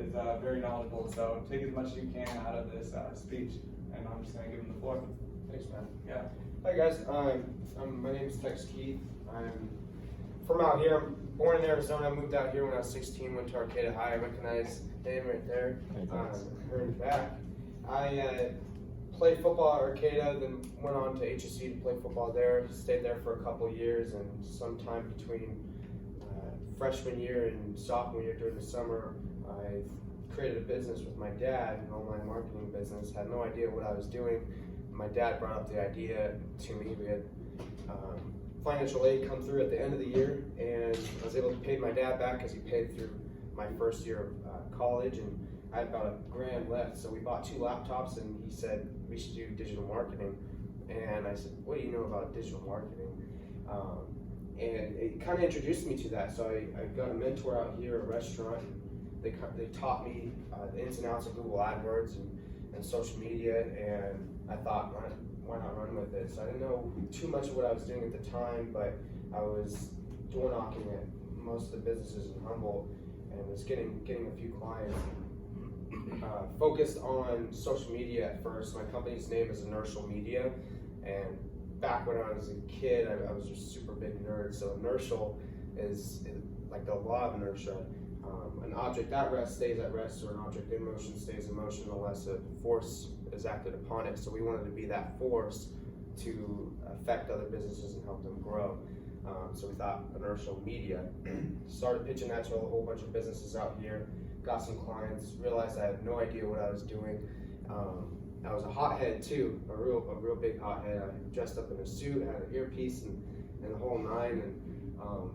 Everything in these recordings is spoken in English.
is very knowledgeable. So take as much as you can out of this speech, and I'm just going to give him the floor. Thanks, man. Yeah. Hi guys, my name is Tex Keith. I'm from out here. I'm born in Arizona. I moved out here when I was 16. Went to Arcata High. I recognize the name right there. Her in the back. I played football at Arcata, then went on to HSC to play football there. Stayed there for a couple years, and sometime between freshman year and sophomore year during the summer, I created a business with my dad, an online marketing business. Had no idea what I was doing. My dad brought up the idea to me. We had financial aid come through at the end of the year, and I was able to pay my dad back because he paid through my first year of college, and I had about $1,000 left. So we bought 2 laptops, and he said we should do digital marketing. And I said, what do you know about digital marketing? And it kind of introduced me to that. So I got a mentor out here at a restaurant. They taught me the ins and outs of Google AdWords and social media, and I thought, why not run with it? So I didn't know too much of what I was doing at the time, but I was door knocking at most of the businesses in Humboldt and was getting a few clients. Focused on social media at first. My company's name is Inertial Media, and back when I was a kid, I was just super big nerd. So inertial is like the law of inertia. An object at rest stays at rest, or an object in motion stays in motion unless a force is acted upon it. So we wanted to be that force to affect other businesses and help them grow. So we thought inertial media. Started pitching that to a whole bunch of businesses out here. Got some clients. Realized I had no idea what I was doing. I was a hothead too, a real big hothead. I dressed up in a suit, had an earpiece, and the whole nine, and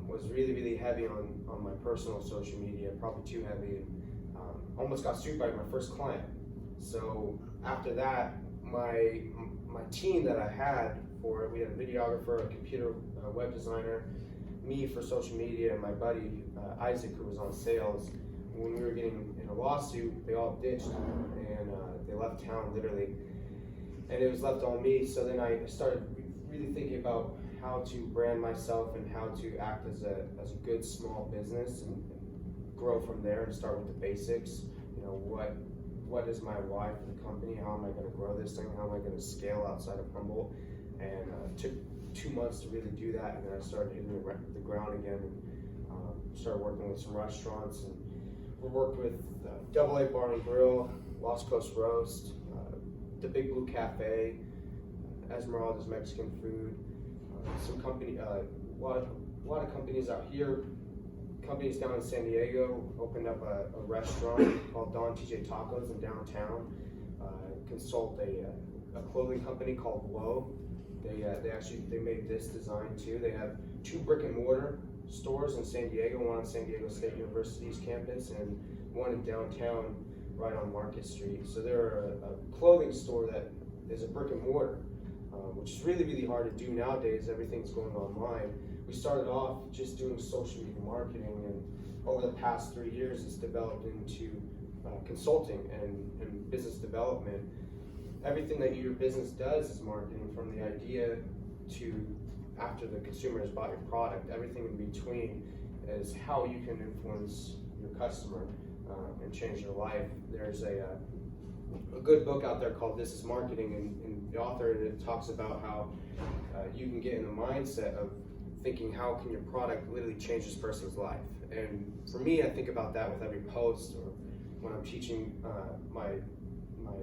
was really heavy on my personal social media, probably too heavy, and almost got sued by my first client. So after that, my team that I had for it, we had a videographer, a computer web designer, me for social media, and my buddy Isaac, who was on sales. When we were getting in a lawsuit, they all ditched, and they left town literally, and it was left on me. So then I started really thinking about how to brand myself and how to act as a good small business and grow from there and start with the basics. You know, what is my why for the company? How am I going to grow this thing? How am I going to scale outside of Humboldt? And it took 2 months to really do that, and then I started hitting the ground again and started working with some restaurants, and we worked with Double A Bar and Grill, Lost Coast Roast, the Big Blue Cafe, Esmeralda's Mexican Food, some company, a lot of companies out here. Companies down in San Diego opened up a restaurant called Don TJ Tacos in downtown. Consult a clothing company called Low. They made this design too. They have 2 brick and mortar stores in San Diego, one on San Diego State University's campus and one in downtown right on Market Street. So they're a clothing store that is a brick and mortar, which is really hard to do nowadays. Everything's going online. We started off just doing social media marketing, and over the past 3 years it's developed into consulting and business development. Everything that your business does is marketing, from the idea to after the consumer has bought your product. Everything in between is how you can influence your customer and change their life. There's a good book out there called This is Marketing, and the author in it talks about how you can get in the mindset of thinking, how can your product literally change this person's life? And for me, I think about that with every post, or when I'm teaching my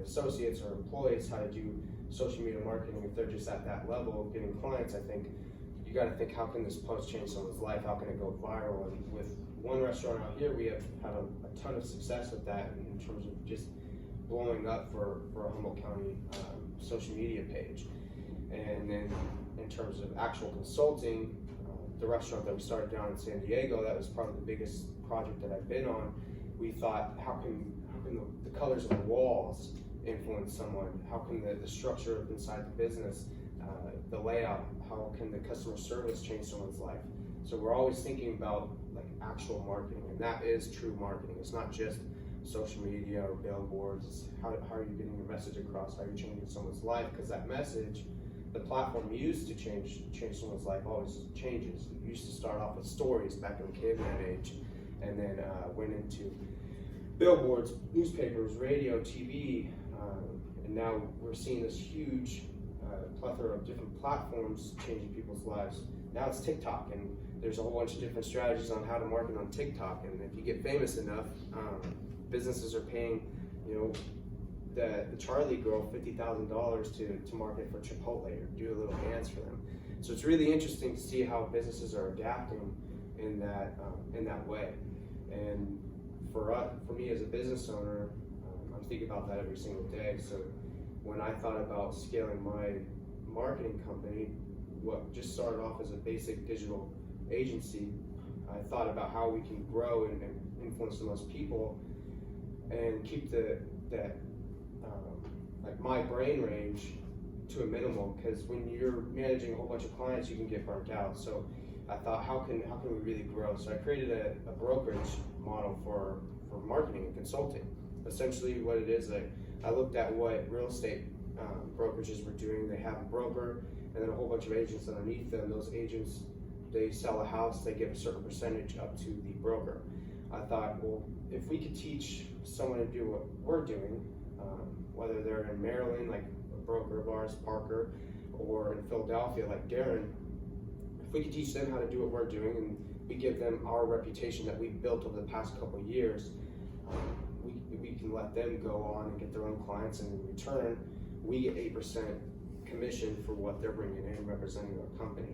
associates or employees how to do social media marketing. If they're just at that level of getting clients, I think you got to think, how can this post change someone's life? How can it go viral? And with one restaurant out here, we have had a ton of success with that in terms of just blowing up for a Humboldt County social media page. And then in terms of actual consulting, the restaurant that we started down in San Diego, that was probably the biggest project that I've been on. We thought, how can the colors of the walls influence someone? How can the structure inside the business, the layout, how can the customer service change someone's life? So we're always thinking about like actual marketing, and that is true marketing. It's not just social media or billboards. It's how are you getting your message across? How are you changing someone's life? Because that message, the platform used to change someone's life always changes. It used to start off with stories back in the caveman age, and then went into billboards, newspapers, radio, TV, and now we're seeing this huge plethora of different platforms changing people's lives. Now it's TikTok, and there's a whole bunch of different strategies on how to market on TikTok. And if you get famous enough, businesses are paying, the Charlie girl $50,000 to market for Chipotle or do a little dance for them. So it's really interesting to see how businesses are adapting in that way. And for me as a business owner, I'm thinking about that every single day. So when I thought about scaling my marketing company, what just started off as a basic digital agency, I thought about how we can grow and influence the most people and keep like my brain range to a minimal, because when you're managing a whole bunch of clients, you can get burnt out. So I thought, how can we really grow? So I created a brokerage model for marketing and consulting. Essentially what it is, I looked at what real estate brokerages were doing. They have a broker and then a whole bunch of agents underneath them. Those agents, they sell a house, they give a certain percentage up to the broker. I thought, well, if we could teach someone to do what we're doing, whether they're in Maryland, like a broker of ours, Parker, or in Philadelphia, like Darren, if we could teach them how to do what we're doing and we give them our reputation that we've built over the past couple of years, we can let them go on and get their own clients, and in return, we get 8% commission for what they're bringing in representing our company.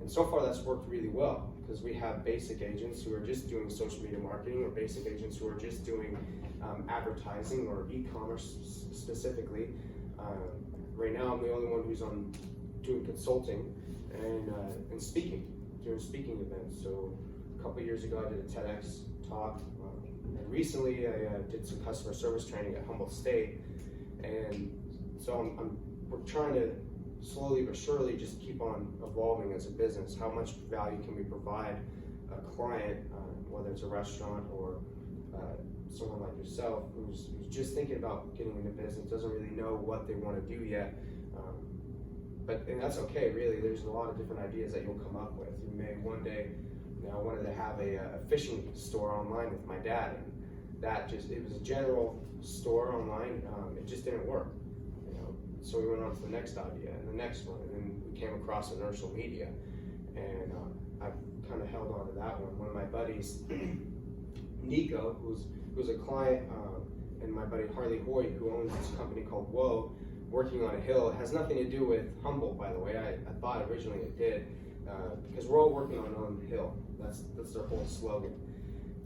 And so far that's worked really well, because we have basic agents who are just doing social media marketing, or basic agents who are just doing advertising or e-commerce specifically. Right now I'm the only one who's doing consulting and speaking, doing speaking events. So a couple years ago I did a TEDx talk, and recently I did some customer service training at Humboldt State, and so we're trying to slowly but surely just keep on evolving as a business. How much value can we provide a client, whether it's a restaurant or someone like yourself who's just thinking about getting into business, doesn't really know what they want to do yet. And that's okay, really. There's a lot of different ideas that you'll come up with. You may one day, I wanted to have a fishing store online with my dad, and it was a general store online. It just didn't work. So we went on to the next idea and the next one, and then we came across inertial media, and I kind of held on to that one. One of my buddies, Nico, who's a client, and my buddy Harley Hoyt, who owns this company called Whoa, working on a hill. It has nothing to do with Humboldt, by the way. I thought originally it did, because we're all working on the hill. That's their whole slogan.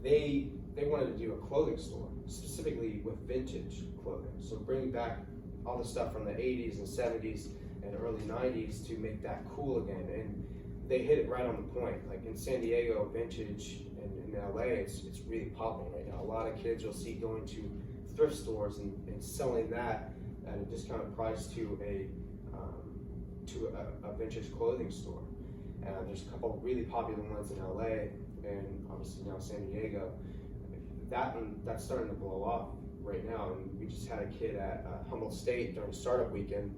They wanted to do a clothing store, specifically with vintage clothing. So bringing back all the stuff from the 80s and 70s and early 90s to make that cool again. And they hit it right on the point. Like in San Diego, vintage, and in LA, it's really popping right now. A lot of kids you'll see going to thrift stores and selling that at a discounted price to a vintage clothing store. There's a couple of really popular ones in LA, and obviously now San Diego. That's starting to blow off right now, and we just had a kid at Humboldt State during startup weekend.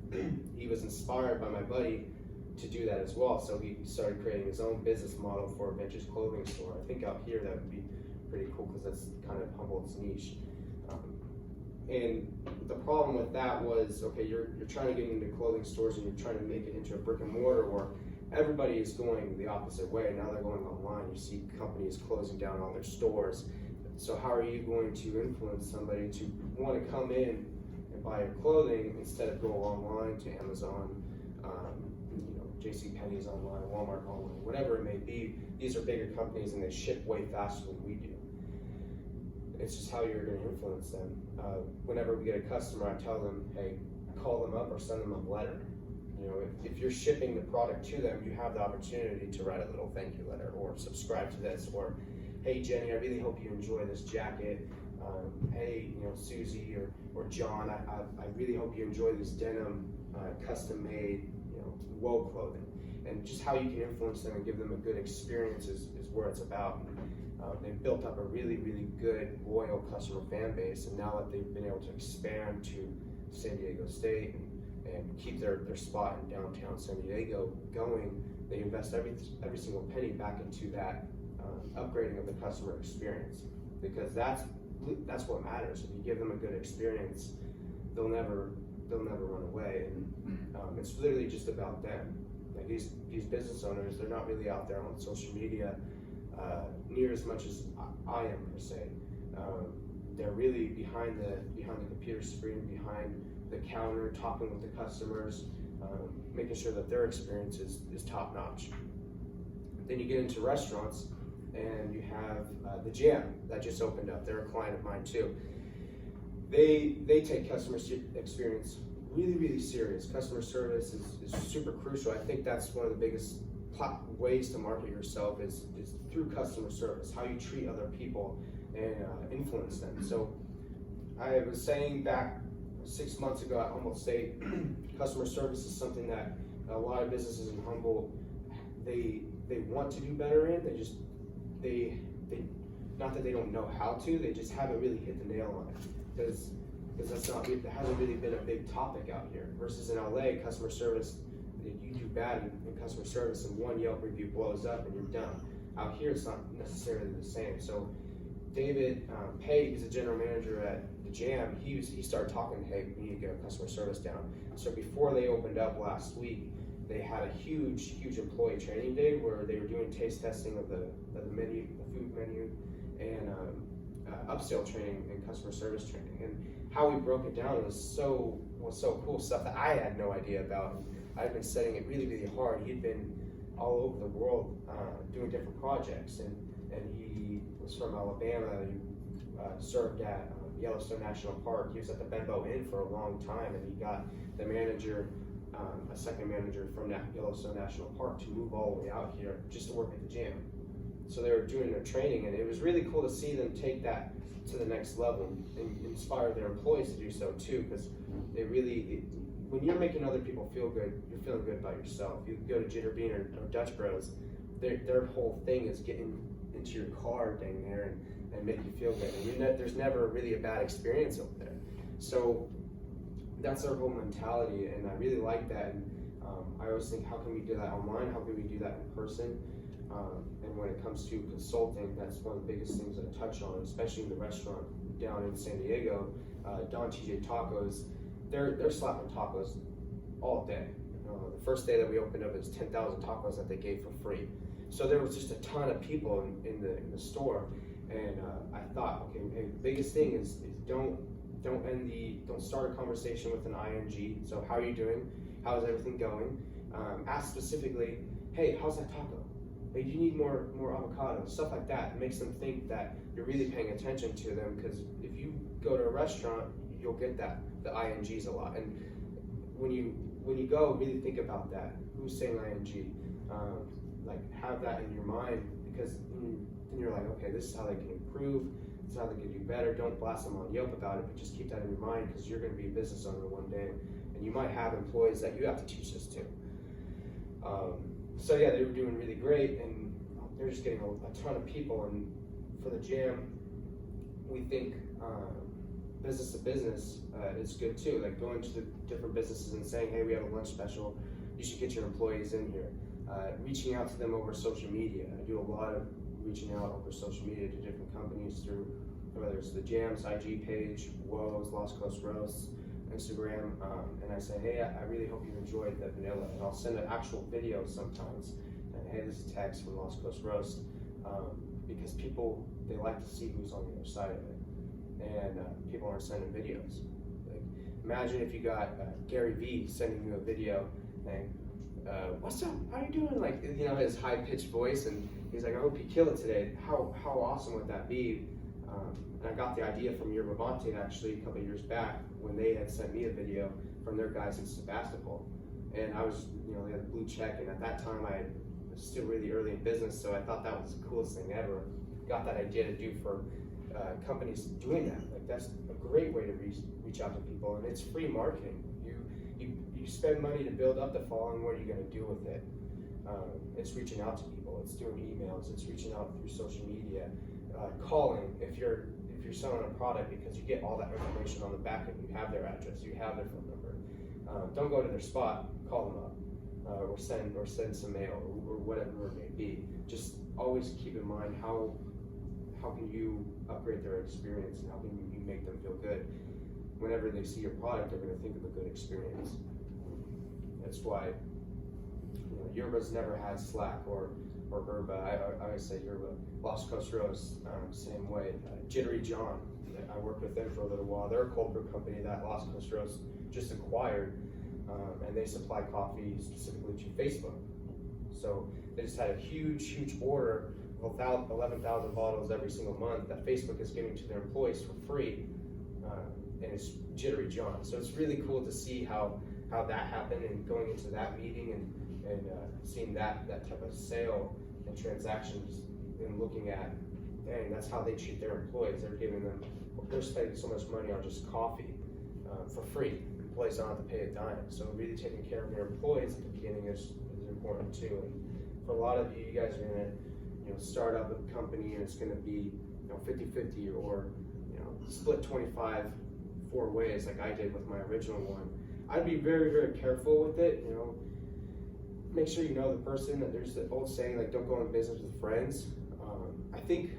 He was inspired by my buddy to do that as well, so he started creating his own business model for a vintage clothing store. I think out here that would be pretty cool, because that's kind of Humboldt's niche. And the problem with that was, okay, you're trying to get into clothing stores and you're trying to make it into a brick and mortar, where everybody is going the opposite way. Now they're going online. You see companies closing down all their stores. So how are you going to influence somebody to want to come in and buy your clothing instead of go online to Amazon, JCPenney's online, Walmart online, whatever it may be? These are bigger companies and they ship way faster than we do. It's just how you're going to influence them. Whenever we get a customer, I tell them, hey, call them up or send them a letter. If you're shipping the product to them, you have the opportunity to write a little thank you letter, or subscribe to this, or hey Jenny, I really hope you enjoy this jacket. Hey, Susie or John, I really hope you enjoy this denim, custom made, Whoa clothing. And just how you can influence them and give them a good experience is where it's about. They've built up a really, really good, loyal customer fan base, and now that they've been able to expand to San Diego State and keep their spot in downtown San Diego going, they invest every single penny back into that upgrading of the customer experience, because that's that's what matters. If you give them a good experience, they'll never run away. And it's literally just about them. Like these business owners, they're not really out there on social media near as much as I am per se. They're really behind the computer screen, behind the counter, talking with the customers, making sure that their experience is top notch. Then you get into restaurants, and you have the Jam that just opened up. They're a client of mine too. They take customer experience really serious. Customer service is super crucial. I think that's one of the biggest ways to market yourself is through customer service, how you treat other people and influence them. So I was saying back 6 months ago at Humboldt State, customer service is something that a lot of businesses in Humboldt, they want to do better in. They not that they don't know how to, they just haven't really hit the nail on it. Because it hasn't really been a big topic out here. Versus in LA, customer service, you do bad in customer service and one Yelp review blows up and you're done. Out here, it's not necessarily the same. So David Pay, he's a general manager at the Jam, he started talking, hey, we need to get our customer service down. So before they opened up last week, they had a huge employee training day where they were doing taste testing of the menu, the food menu, and upsell training and customer service training. And how we broke it down was so cool, stuff that I had no idea about. I'd been studying it really hard. He'd been all over the world doing different projects, and he was from Alabama. He served at Yellowstone National Park. He was at the Benbow Inn for a long time, and he got the manager, a second manager from Yellowstone National Park, to move all the way out here just to work at the Jam. So they were doing their training, and it was really cool to see them take that to the next level and inspire their employees to do so too, because when you're making other people feel good, you're feeling good about yourself. You go to Jitter Bean or Dutch Bros, their whole thing is getting into your car dang there and make you feel good. And there's never really a bad experience over there. So that's their whole mentality, and I really like that. And I always think, how can we do that online? How can we do that in person? And when it comes to consulting, that's one of the biggest things that I touch on, especially in the restaurant down in San Diego. Don TJ Tacos, they're slapping tacos all day. The first day that we opened up, it was 10,000 tacos that they gave for free. So there was just a ton of people in the store, and I thought, okay, hey, the biggest thing is don't start a conversation with an ing. So how are you doing? How's everything going? Ask specifically, hey, how's that taco? Hey, do you need more avocado? Stuff like that. It makes them think that you're really paying attention to them, because if you go to a restaurant, you'll get the INGs a lot. And when you go, really think about that. Who's saying ING? Like, have that in your mind, because then you're like, okay, this is how they can improve. This is how they can do better. Don't blast them on Yelp about it, but just keep that in your mind, because you're going to be a business owner one day, and you might have employees that you have to teach this to. So yeah, they were doing really great, and they're just getting a ton of people. And for the Jam, we think business to business is good too. Like going to the different businesses and saying, hey, we have a lunch special. You should get your employees in here. Reaching out to them over social media. I do a lot of reaching out over social media to different companies through whether it's the Jam's IG page, Woes, Lost Coast Roast, Instagram, and I say, hey, I really hope you enjoyed the vanilla, and I'll send an actual video sometimes, and hey, this is Tex from Lost Coast Roast, because people, they like to see who's on the other side of it, and people aren't sending videos. Like, imagine if you got Gary Vee sending you a video saying, what's up, how you doing, like, you know, his high-pitched voice, and he's like, I hope you kill it today. How awesome would that be? And I got the idea from Yerba Mate actually a couple of years back, when they had sent me a video from their guys in Sebastopol. And I was, they had a blue check, and at that time I was still really early in business, so I thought that was the coolest thing ever. Got that idea to do for companies doing that. Like, that's a great way to reach out to people, and it's free marketing. You spend money to build up the following, what are you going to do with it? It's reaching out to people, it's doing emails, it's reaching out through social media, calling if you're selling a product, because you get all that information on the back end. You have their address, you have their phone number. Don't go to their spot, call them up, or send some mail, or whatever it may be. Just always keep in mind how how can you upgrade their experience and how can you make them feel good? Whenever they see your product, they're going to think of a good experience. That's why, you know, Yerba's never had Slack or Herba. I always say Yerba. Lost Coast Rose, same way. Jittery John, I worked with them for a little while. They're a cold brew company that Lost Coast Rose just acquired, and they supply coffee specifically to Facebook. So they just had a huge order of 11,000 bottles every single month that Facebook is giving to their employees for free, and it's Jittery John. So it's really cool to see how that happened, and going into that meeting and seeing that type of sale and transactions, and looking at, dang, that's how they treat their employees. They're spending so much money on just coffee for free. Employees don't have to pay a dime. So really taking care of your employees at the beginning is important too. And for a lot of you guys are gonna, you know, start up a company and it's gonna be, you know, 50-50 or, you know, split 25 4 ways like I did with my original one. I'd be very careful with it, you know. Make sure you know the person. There's the old saying, like, don't go in business with friends. I think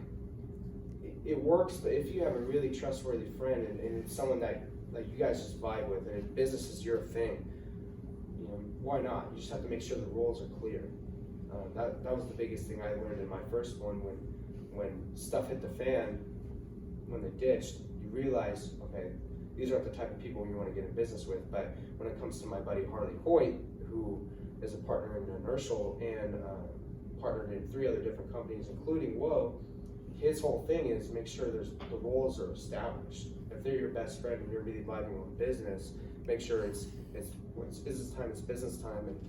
it works, but if you have a really trustworthy friend and it's someone that, like, you guys just vibe with, and business is your thing, you know, why not? You just have to make sure the rules are clear. That was the biggest thing I learned in my first one. When stuff hit the fan, when they ditched, you realize, okay, these aren't the type of people you want to get in business with. But when it comes to my buddy Harley Hoyt, who is a partner in Inertial and partnered in 3 other different companies, including Whoa, his whole thing is make sure the roles are established. If they're your best friend and you're really vibing on business, make sure when it's business time, it's business time, and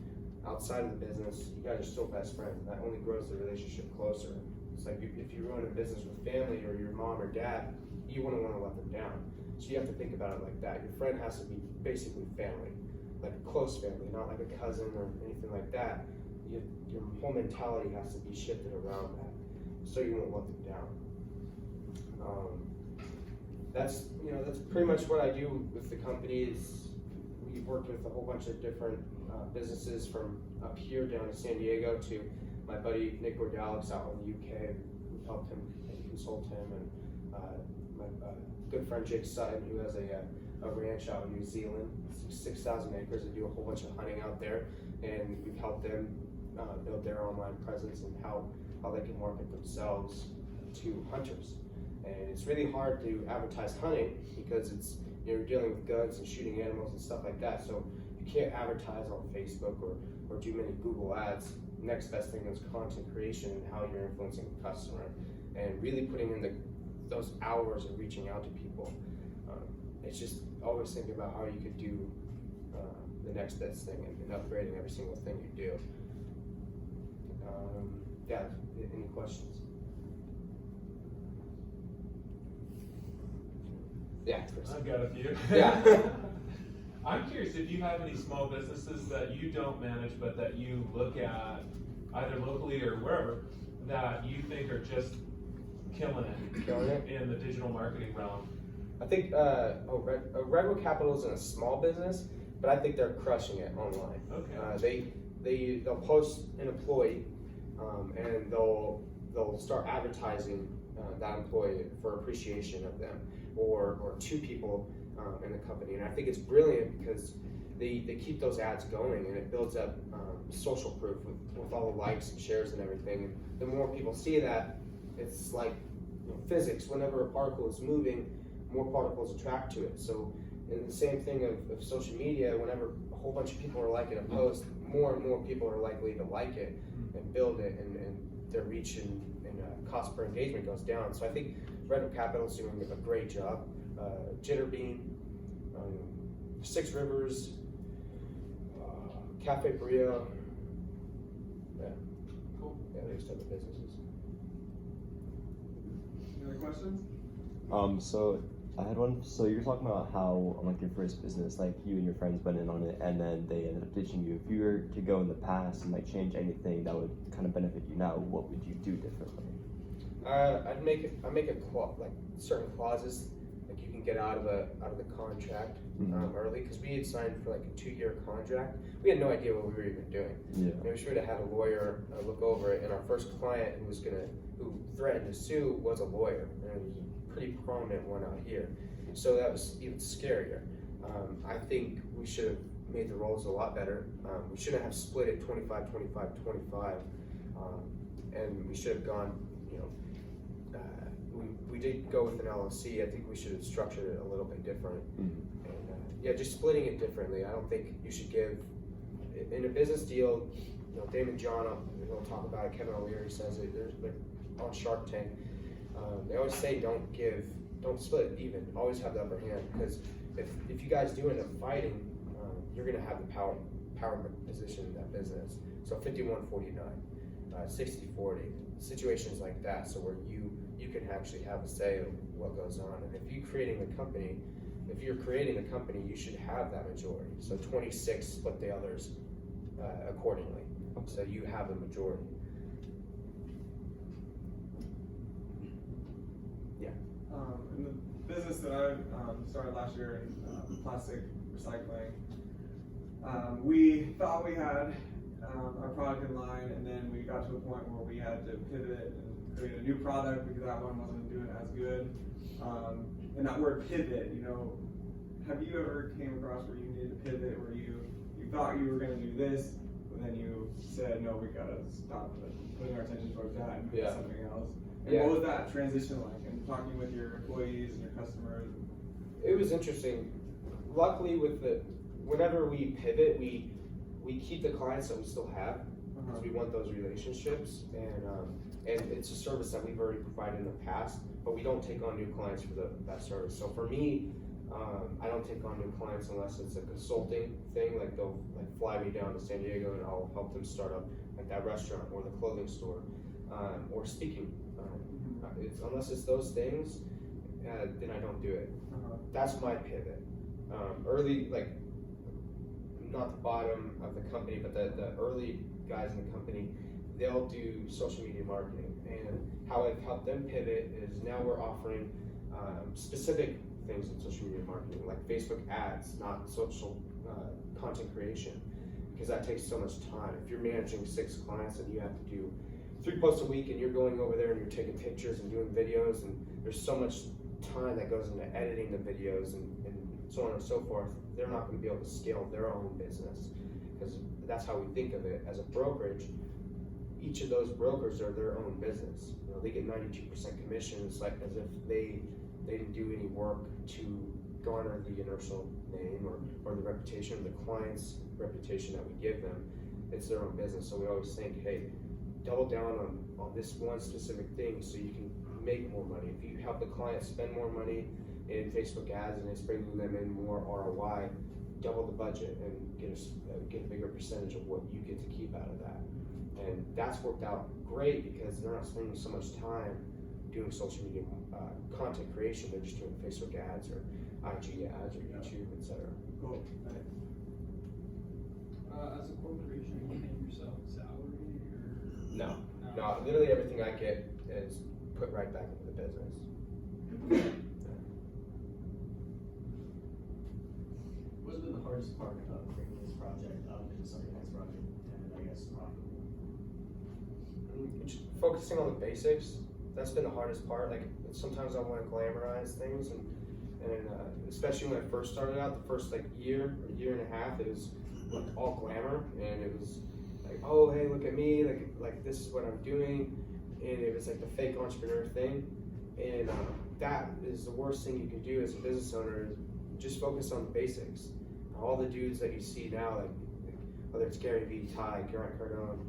outside of the business, you guys are still best friends. That only grows the relationship closer. It's like if you run a business with family or your mom or dad, you wouldn't want to let them down. So you have to think about it like that. Your friend has to be basically family, like a close family, not like a cousin or anything like that. Your whole mentality has to be shifted around that, so you won't let them down. That's pretty much what I do with the companies. We've worked with a whole bunch of different businesses from up here down to San Diego to my buddy Nick Gordalix out in the UK. We've helped him and consult him, and my good friend Jake Sutton, who has a ranch out in New Zealand, 6,000 acres. They do a whole bunch of hunting out there, and we've helped them build their online presence and how they can market themselves to hunters. And it's really hard to advertise hunting because you're dealing with guns and shooting animals and stuff like that. So you can't advertise on Facebook or do many Google ads. Next best thing is content creation and how you're influencing the customer, and really putting in those hours of reaching out to people. It's just always thinking about how you could do the next best thing and upgrading every single thing you do. Yeah, any questions? Yeah, Chris. I've got a few. Yeah. I'm curious if you have any small businesses that you don't manage, but that you look at either locally or wherever that you think are just killing it in the digital marketing realm. I think Redwood Capital is in a small business, but I think they're crushing it online. Okay. They'll post an employee, and they'll start advertising that employee for appreciation of them, or 2 people in the company. And I think it's brilliant because they keep those ads going, and it builds up social proof with all the likes and shares and everything. And the more people see that, it's like, you know, physics. Whenever a particle is moving, more particles attract to it. So, and the same thing of social media, whenever a whole bunch of people are liking a post, more and more people are likely to like it and build it, and their reach and cost per engagement goes down. So I think Redwood Capital is doing a great job. Jitterbean, 6 Rivers, Cafe Brio. Yeah. Cool. Yeah, those type of businesses. Any other questions? So I had one. So you're talking about how on like your first business, like you and your friends went in on it, and then they ended up ditching you. If you were to go in the past and like change anything that would kind of benefit you now, what would you do differently? I'd make like certain clauses like you can get out of the contract early, because we had signed for like a 2-year contract. We had no idea what we were even doing. Yeah. And we should have had a lawyer look over it, and our first client who threatened to sue was a lawyer, and it was a pretty prominent one out here. So that was even scarier. I think we should have made the roles a lot better. We shouldn't have split it 25, 25, 25, and we should have gone, we did go with an LLC. I think we should have structured it a little bit different. And yeah, just splitting it differently. I don't think you should give, in a business deal, Damon John, we'll talk about it, Kevin O'Leary says it, they're on Shark Tank. They always say don't split it even, always have the upper hand, because if you guys do end up fighting, you're gonna have the power position in that business. So 51-49, 60-40, situations like that, so where you can actually have a say of what goes on. And if you're creating a company, you should have that majority. So 26, split the others accordingly, so you have the majority. Yeah. In the business that I started last year in plastic recycling, we thought we had our product in line, and then we got to a point where we had to pivot and create a new product because that one wasn't doing as good. And that word pivot, have you ever came across where you needed to pivot, where you thought you were going to do this, but then you said, no, we got to stop putting our attention towards that and do something else? And what was that transition like, and talking with your employees and your customers? It was interesting. Luckily, whenever we pivot, we keep the clients that we still have, because we want those relationships, and it's a service that we've already provided in the past, but we don't take on new clients for that service. So for me, I don't take on new clients unless it's a consulting thing, like they'll fly me down to San Diego and I'll help them start up like that restaurant or the clothing store, or speaking. Unless it's those things, then I don't do it. That's my pivot. Early, like, not the bottom of the company, but the early guys in the company, they'll do social media marketing. And how I've helped them pivot is now we're offering specific things in social media marketing, like Facebook ads, not social content creation, because that takes so much time. If you're managing 6 clients and you have to do 3 posts a week, and you're going over there and you're taking pictures and doing videos, and there's so much time that goes into editing the videos and so on and so forth, they're not going to be able to scale their own business, because that's how we think of it as a brokerage. Each of those brokers are their own business. They get 92% commission. It's like as if they didn't do any work to garner the inertial name or the reputation, the client's reputation that we give them. It's their own business. So we always think, hey, double down on this one specific thing so you can make more money. If you help the client spend more money in Facebook ads and it's bringing them in more ROI, double the budget and get a bigger percentage of what you get to keep out of that. And that's worked out great because they're not spending so much time doing social media content creation. They're just doing Facebook ads or IG ads or YouTube, etc. Cool. As a corporation, are you paying yourself a salary or? No, literally everything I get is put right back into the business. What's been the hardest part of bringing this project up into something that's running and I guess profitable? Focusing on the basics, that's been the hardest part. Like sometimes I want to glamorize things, and especially when I first started out, the first year and a half, it was like all glamour, and it was like, oh hey, look at me, like this is what I'm doing, and it was like the fake entrepreneur thing, and that is the worst thing you can do as a business owner. Is just focus on the basics. All the dudes that you see now, like whether it's Gary Vee, Ty, Grant Cardone,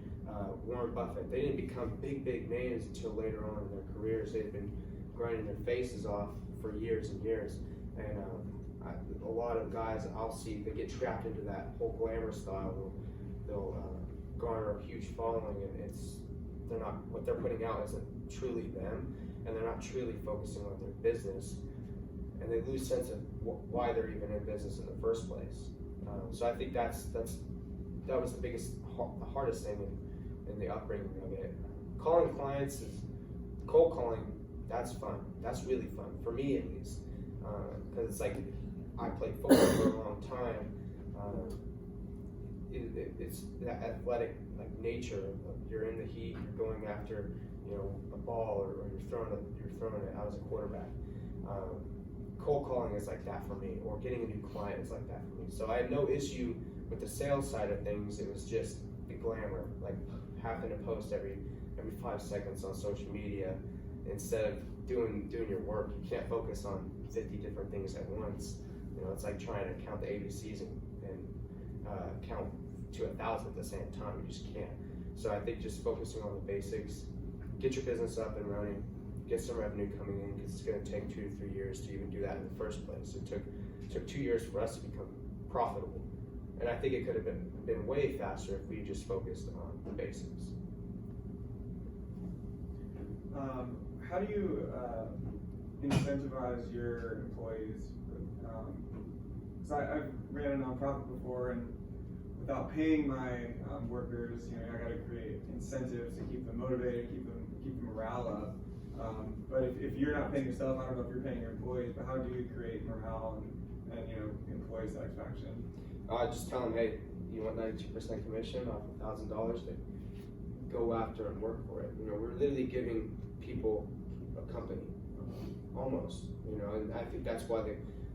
Warren Buffett, they didn't become big names until later on in their careers. They've been grinding their faces off for years and years. And a lot of guys I'll see, they get trapped into that whole glamour style. They'll garner a huge following, and they're not, what they're putting out isn't truly them, and they're not truly focusing on their business, and they lose sense of why they're even in business in the first place. So I think that was the hardest thing in the upbringing of it. Calling clients is cold calling. That's fun. That's really fun for me, at least. because it's like I played football for a long time. It's that athletic like nature. You're in the heat. You're going after a ball, or you're throwing it out as a quarterback. Cold calling is like that for me, or getting a new client is like that for me. So I had no issue with the sales side of things. It was just the glamour, like having to post every 5 seconds on social media instead of doing your work. You can't focus on 50 different things at once. It's like trying to count the ABCs and count to 1,000 at the same time. You just can't. So I think just focusing on the basics, get your business up and running, get some revenue coming in, because it's going to take 2 to 3 years to even do that in the first place. It took 2 years for us to become profitable, and I think it could have been way faster if we just focused on the basics. How do you incentivize your employees? Because I've ran a nonprofit before, and without paying my workers, I got to create incentives to keep them motivated, keep the morale up. But if you're not paying yourself, I don't know if you're paying your employees, but how do you create morale and employee satisfaction? Just tell them, hey, you want 92% commission off $1,000? To go after and work for it. We're literally giving people a company, almost. And I think that's why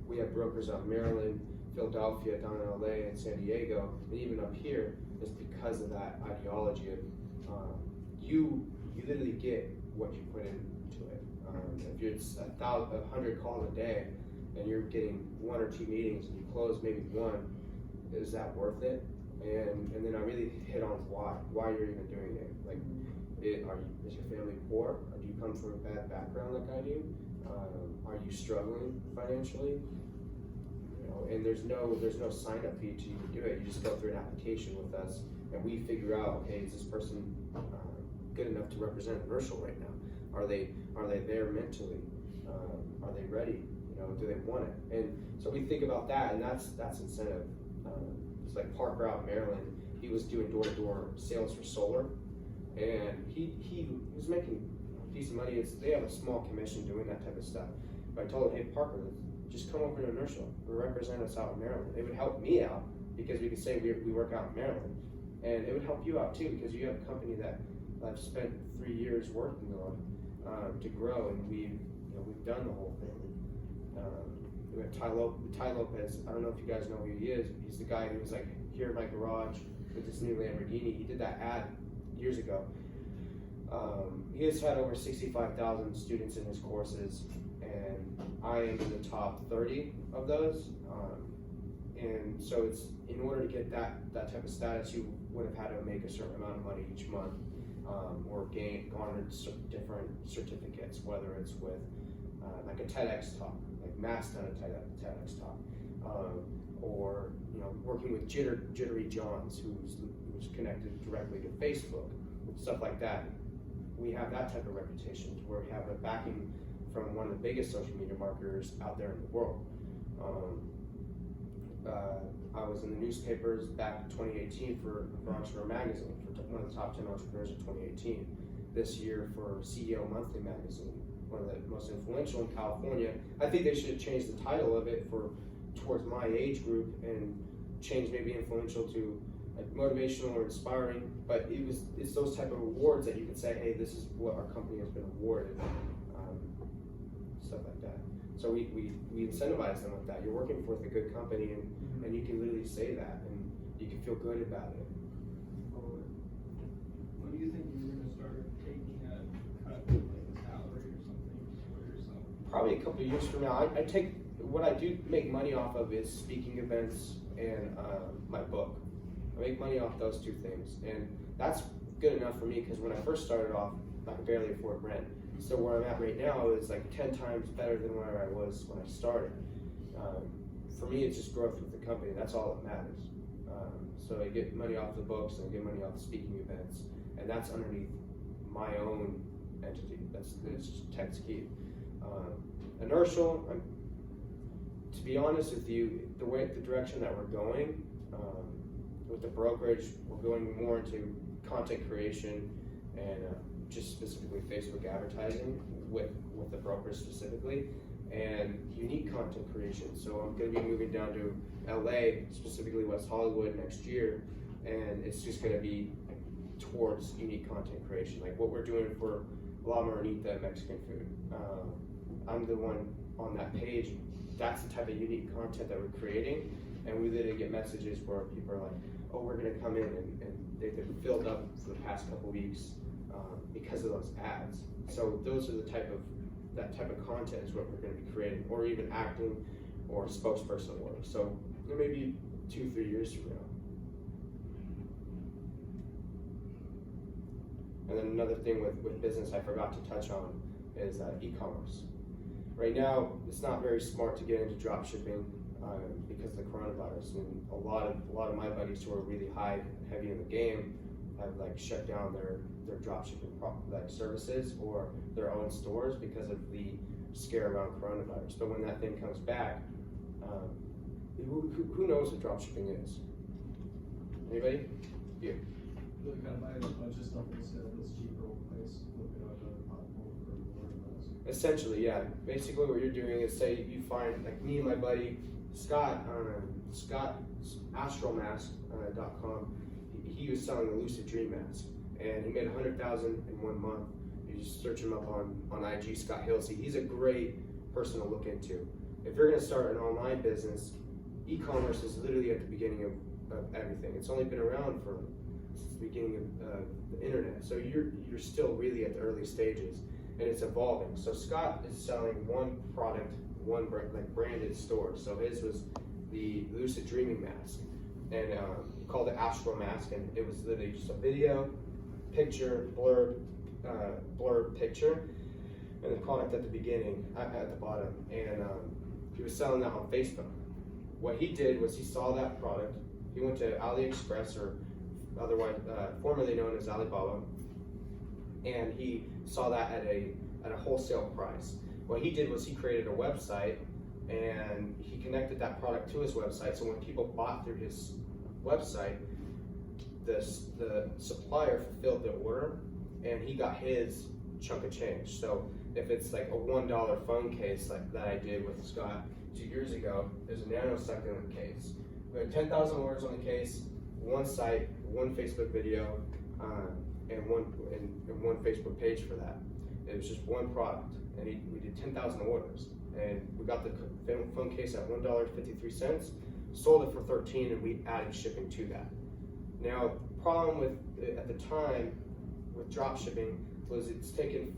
we have brokers out in Maryland, Philadelphia, down in LA, and San Diego, and even up here, is because of that ideology of you literally get what you put into it. If it's 100 calls a day, and you're getting 1 or 2 meetings, and you close maybe 1, is that worth it? And then I really hit on why you're even doing it. Like, is your family poor? Or do you come from a bad background like I do? Are you struggling financially? And there's no sign up fee to even do it. You just go through an application with us, and we figure out, okay, is this person good enough to represent a commercial right now? Are they there mentally? Are they ready? Do they want it? And so we think about that, and that's incentive. It's like Parker out in Maryland. He was doing door-to-door sales for solar, and he was making a decent money. They have a small commission doing that type of stuff. But I told him, hey, Parker, just come over to Inertial. Represent us out in Maryland. It would help me out because we could say we work out in Maryland, and it would help you out too because you have a company that I've spent 3 years working on to grow, and we've done the whole thing. We have Ty Lopez. I don't know if you guys know who he is. He's the guy who was like here in my garage with this new Lamborghini. He did that ad years ago. He has had over 65,000 students in his courses, and I am in the top 30 of those. And so it's in order to get that type of status, you would have had to make a certain amount of money each month, or garnered different certificates, whether it's with like a TEDx talk, like Mass done a TEDx talk, or working with Jittery Johns, who's connected directly to Facebook, stuff like that. We have that type of reputation to where we have a backing from one of the biggest social media marketers out there in the world. I was in the newspapers back in 2018 for Entrepreneur Magazine, for one of the top 10 entrepreneurs of 2018. This year for CEO Monthly Magazine, one of the most influential in California. I think they should have changed the title of it towards my age group and changed maybe influential to like motivational or inspiring. But it's those type of awards that you can say, hey, this is what our company has been awarded, stuff like that. So we incentivize them with that. You're working with a good company, and you can literally say that, and you can feel good about it. When do you think you're going to start taking a cut, like a salary or something for yourself? Probably a couple of years from now. What I do make money off of is speaking events and my book. I make money off those 2 things, and that's good enough for me because when I first started off, I could barely afford rent. So where I'm at right now is like 10 times better than where I was when I started. For me, it's just growth with the company. That's all that matters. So I get money off the books and I get money off the speaking events, and that's underneath my own entity. It's just Tex Keith. Inertial, to be honest with you, the direction that we're going with the brokerage, we're going more into content creation and just specifically Facebook advertising with the brokers specifically, and unique content. content creation. So I'm gonna be moving down to LA, specifically West Hollywood next year, and it's just gonna be towards unique content creation, like what we're doing for La Morenita Mexican food. I'm the one on that page. That's the type of unique content that we're creating, and we literally get messages where people are like, oh, we're gonna come in, and they've been filled up for the past couple weeks because of those ads. So those are that type of content is what we're gonna be creating, or even acting or spokesperson work. So maybe 2-3 years from now. And then another thing with business I forgot to touch on is e-commerce. Right now, it's not very smart to get into drop shipping because of the coronavirus. And a lot of my buddies who are really heavy in the game have like shut down their drop shipping services or their own stores because of the scare around coronavirus. But when that thing comes back, who knows what drop shipping is? Anybody? You. Look, I buy a bunch of stuff and sell this cheaper place, look it up on a platform for more or less. Essentially, yeah. Basically what you're doing is say you find, like me and my buddy Scott, astralmask.com, he was selling a lucid dream mask, and he made $100,000 in 1 month. You just search him up on IG, Scott Hilsey. He's a great person to look into. If you're gonna start an online business, e-commerce is literally at the beginning of everything. It's only been around since the beginning of the internet. So you're still really at the early stages, and it's evolving. So Scott is selling one product, one branded store. So his was the Lucid Dreaming Mask, and he called it Astral Mask, and it was literally just a video, picture, blur picture, and the product at the beginning, at the bottom, and he was selling that on Facebook. What he did was he saw that product, he went to AliExpress, or otherwise formerly known as Alibaba, and he saw that at a wholesale price. What he did was he created a website, and he connected that product to his website, so when people bought through his website, the supplier fulfilled the order, and he got his chunk of change. So if it's like a $1 phone case like that I did with Scott 2 years ago, there's a nanosecond case. We had 10,000 orders on the case, one site, one Facebook video, and one Facebook page for that. It was just one product, and we did 10,000 orders, and we got the phone case at $1.53, sold it for $13, and we added shipping to that. Now, the problem at the time with drop shipping was it's taken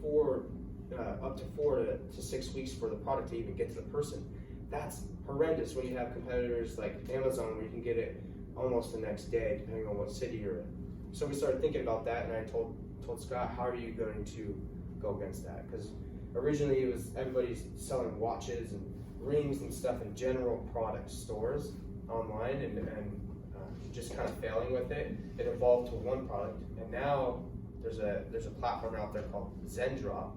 up to 4 to 6 weeks for the product to even get to the person. That's horrendous when you have competitors like Amazon where you can get it almost the next day, depending on what city you're in. So we started thinking about that, and I told Scott, how are you going to go against that? Because originally it was everybody's selling watches and rings and stuff in general product stores online, and just kind of failing with it. It evolved to one product, and now there's a platform out there called Zendrop,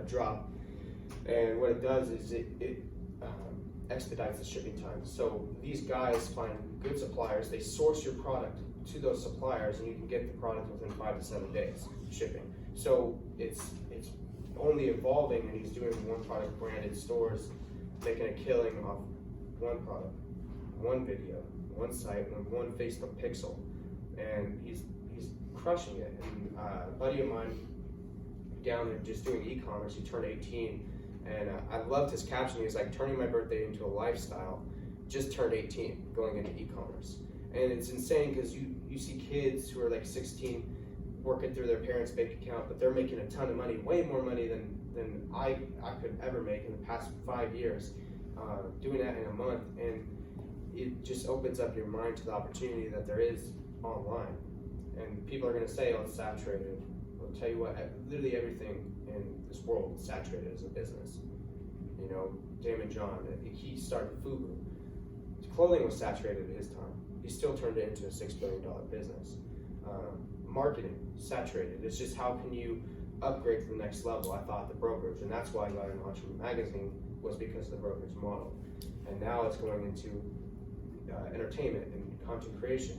Drop, and what it does is it expedites the shipping time. So these guys find good suppliers, they source your product to those suppliers, and you can get the product within 5 to 7 days shipping. So it's only evolving, and he's doing one product branded stores, making a killing off one product, one video, one site, one Facebook pixel, and he's crushing it. And a buddy of mine down there just doing e-commerce, he turned 18, and I loved his caption. He was like, turning my birthday into a lifestyle, just turned 18, going into e-commerce. And it's insane because you see kids who are like 16 working through their parents' bank account, but they're making a ton of money, way more money than I could ever make in the past 5 years, doing that in a month. And it just opens up your mind to the opportunity that there is online. And people are gonna say, oh, it's saturated. I'll tell you what, literally everything in this world is saturated as a business. You know, Damon John, he started FUBU. His clothing was saturated at his time. He still turned it into a $6 billion business. Marketing, saturated. It's just how can you upgrade to the next level? I thought the brokerage, and that's why I got in Entrepreneur Magazine, was because of the brokerage model. And now it's going into entertainment and content creation.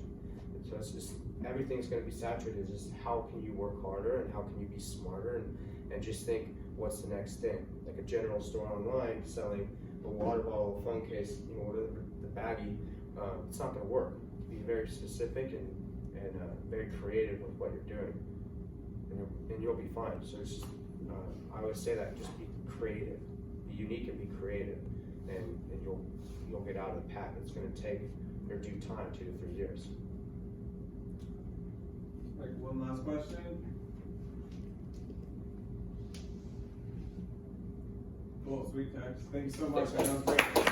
So it's just, everything's going to be saturated. It's just how can you work harder, and how can you be smarter, and just think what's the next thing? Like a general store online selling a water bottle, a phone case, you know, whatever the baggie, it's not gonna work. Be very specific and very creative with what you're doing, and you'll be fine. So it's just, I always say that, just be creative, be unique and be creative, and you'll get out of the pack. It's gonna take your due time, 2 to 3 years. Like, one last question. Cool, sweet text. Thank you so much, man. That was great.